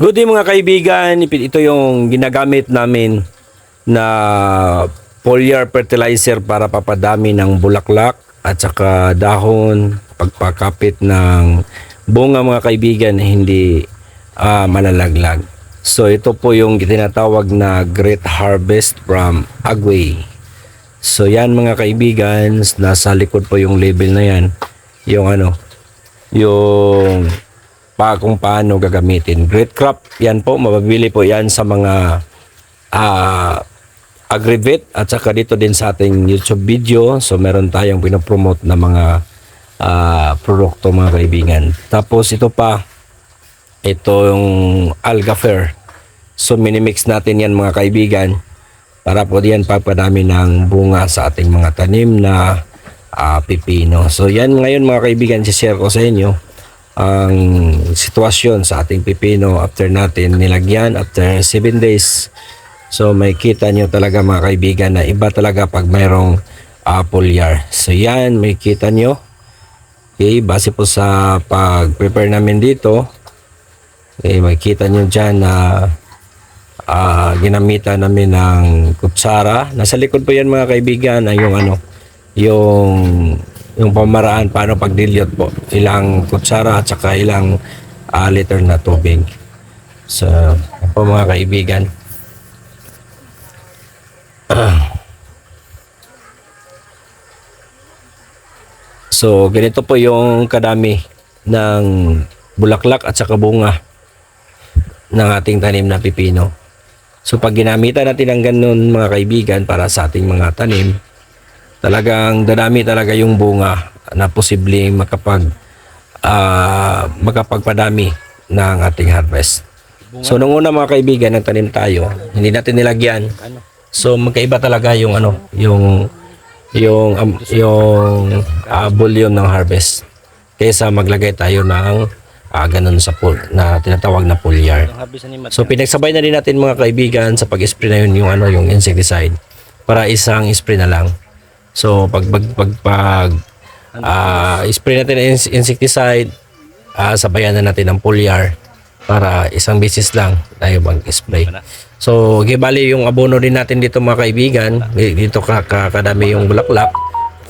Good day mga kaibigan, ito yung ginagamit namin na foliar fertilizer para papadami ng bulaklak at saka dahon, pagpakapit ng bunga mga kaibigan na hindi malalaglag. So ito po yung tinatawag na Great Harvest from Agway. So yan mga kaibigan, nasa likod po yung label na yan, yung yung kung paano gagamitin. Great crop, yan po, mabibili po yan sa mga Agrivet at saka dito din sa ating YouTube video. So meron tayong pinopromote na mga produkto mga kaibigan. Tapos ito pa, ito yung Alga Fair. So minimix natin yan mga kaibigan para po diyan pagpadami ng bunga sa ating mga tanim na pipino. So yan ngayon mga kaibigan, share ko sa inyo ang sitwasyon sa ating pipino after natin nilagyan after 7 days. So may kita nyo talaga mga kaibigan na iba talaga pag mayroong foliar. So yan, may kita nyo. Okay, base po sa pag-prepare namin dito, okay, may kita nyo dyan na ginamitan namin ng kutsara. Nasa likod po yan mga kaibigan na yung pamaraan paano pagdilyot po, ilang kutsara at saka ilang liter na tubig. So po mga kaibigan, so ganito po yung kadami ng bulaklak at saka bunga ng ating tanim na pipino. So pag ginamitan natin ng ganun mga kaibigan para sa ating mga tanim, talagang dadami talaga yung bunga na posibleng makapagpadami ng ating harvest. So nung una mga kaibigan, nagtanim tayo, hindi natin nilagyan. So magkaiba talaga yung volume ng harvest kaysa maglagay tayo ng ganun sa pool na tinatawag na foliar. So pinagsabay na din natin mga kaibigan sa pag-spray na yun yung insecticide para isang spray na lang. So pag spray natin ng insecticide, sabayan na natin ng foliar para isang beses lang tayo mag-spray. So gibali yung abono din natin dito mga kaibigan, dito kadami yung bulaklak.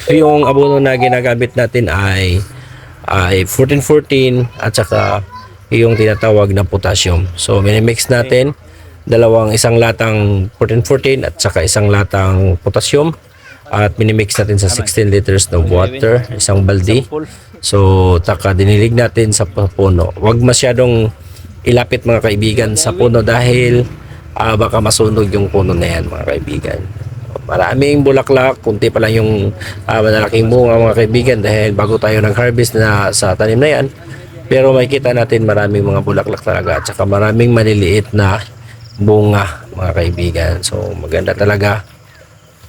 So yung abono na ginagamit natin ay 14-14 at saka yung tinatawag na potassium. So minimix natin isang latang 14-14 at saka isang latang potassium. At minimix natin sa 16 liters ng water, isang balde. So, dinilig natin sa puno. Huwag masyadong ilapit mga kaibigan sa puno dahil baka masunog yung puno na yan mga kaibigan. Maraming bulaklak, kunti pa lang yung malalaking bunga mga kaibigan dahil bago tayo nag-harvest na sa tanim na yan. Pero makikita natin maraming mga bulaklak talaga at saka maraming maliliit na bunga mga kaibigan. So, maganda talaga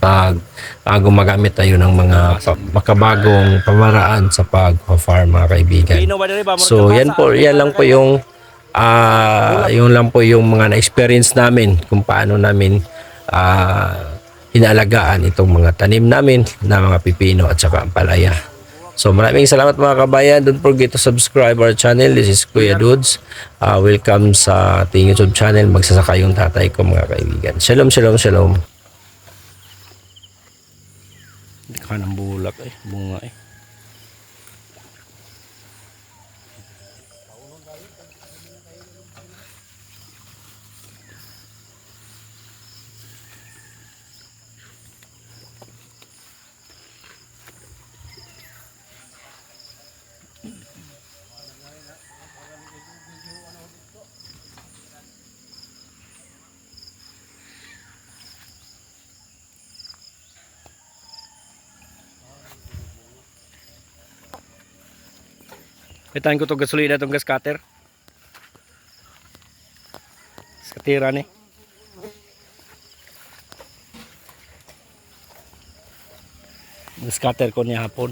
pag gumagamit tayo ng mga makabagong pamaraan sa pag-farm mga kaibigan. So yan lang po yung mga na-experience namin kung paano namin inaalagaan itong mga tanim namin na mga pipino at saka ampalaya. So maraming salamat mga kabayan. Don't forget to subscribe our channel. This is Kuya Dudes. Welcome sa ating YouTube channel. Magsasaka yung tatay ko mga kaibigan. Shalom, shalom, shalom. Hindi ng bulak bunga Pitan ko to gasolina itong gas cutter. Skatira ni. Gas cutter ko niya hapon.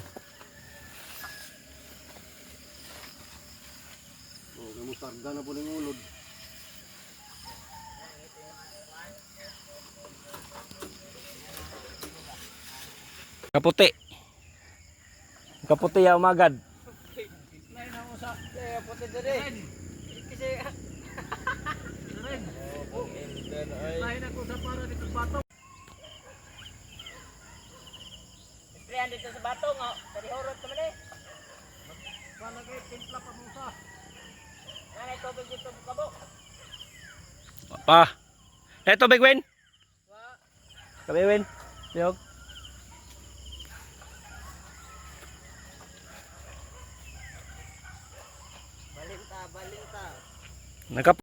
Mustarda na po ng ulod. Kaputi. Kaputi ya umagad. Puti diri. Kasi Sprayan dito sa batong, oh. Tarihorot naman eh. Malagay, timpla pa mo sa. Nanay, tubig dito sa kabo. Pa. Tubig, Win. Kami, Win. Yog. Balinta. Nagkap